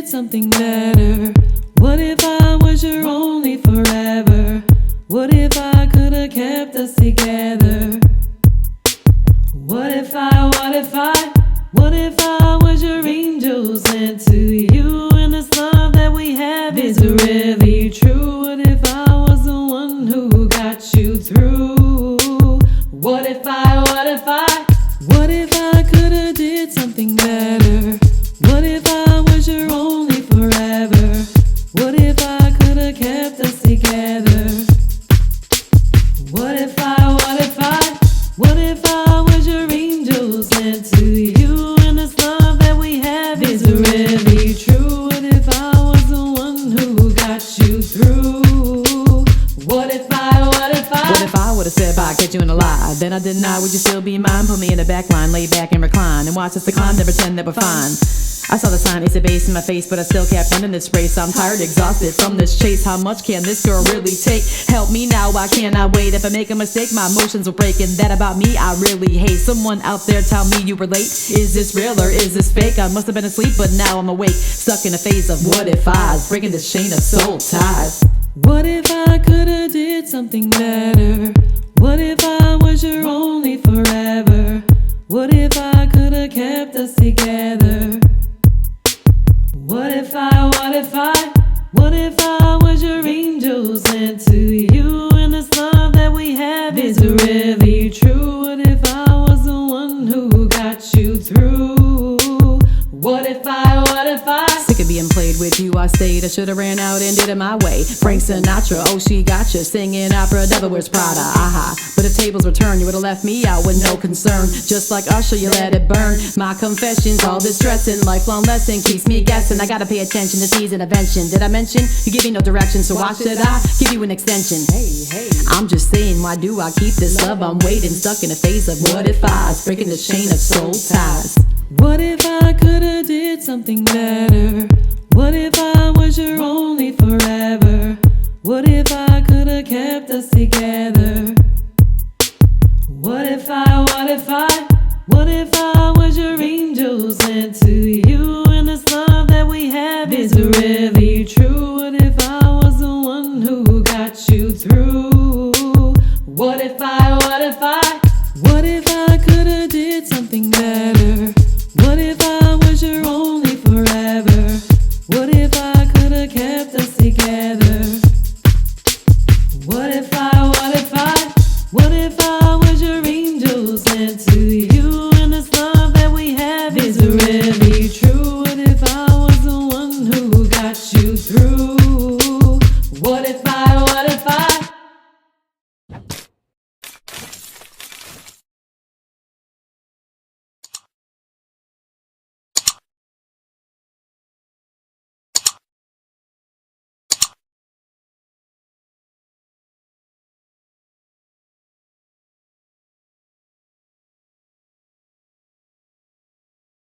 did something better? What if I was your only forever? What if I could've kept us together? What if I was your angel sent to you, and this love that we have is really true? What if I was the one who got you through? What if I could've did something better? What if I was your only forever? What if I could've kept us together? What if I was your angel sent to you, and this love that we have is really true? What if I was the one who got you through? What if I would've said bye, catch you in a lie? Then I deny, would you still be mine? Put me in the back line, lay back and recline, and watch us decline, then pretend that we're fine. I saw the sign, it's a base in my face, but I still kept running this race. I'm tired, exhausted from this chase. How much can this girl really take? Help me now, why can't I wait? If I make a mistake, my emotions will break, and that about me I really hate. Someone out there tell me you relate. Is this real or is this fake? I must have been asleep, but now I'm awake, stuck in a phase of what if I's, breaking this chain of soul ties. What if I could've did something better? What if I was your only forever? What if I could've kept us together? What if I was your angel sent to you, and this love that we have is really true? What if I was the one who got you through? What if I Sick of being played with you, I stayed. I should've ran out and did it my way. Frank Sinatra, oh she gotcha, singing opera, Devil Wears Prada, aha. But if tables were turned, you would've left me out with no concern. Just like Usher, you let it burn. My confessions, all this stressing, lifelong lesson keeps me guessing. I gotta pay attention to seize intervention. Did I mention you give me no direction? So why should I give you an extension? Hey, I'm just saying, why do I keep this love? I'm waiting, stuck in a phase of what if I's, breaking the chain of soul ties. What if I could've did something better? What if I was your only forever? What if I could've kept us together? What if I was your angel sent to you, and this love that we have is really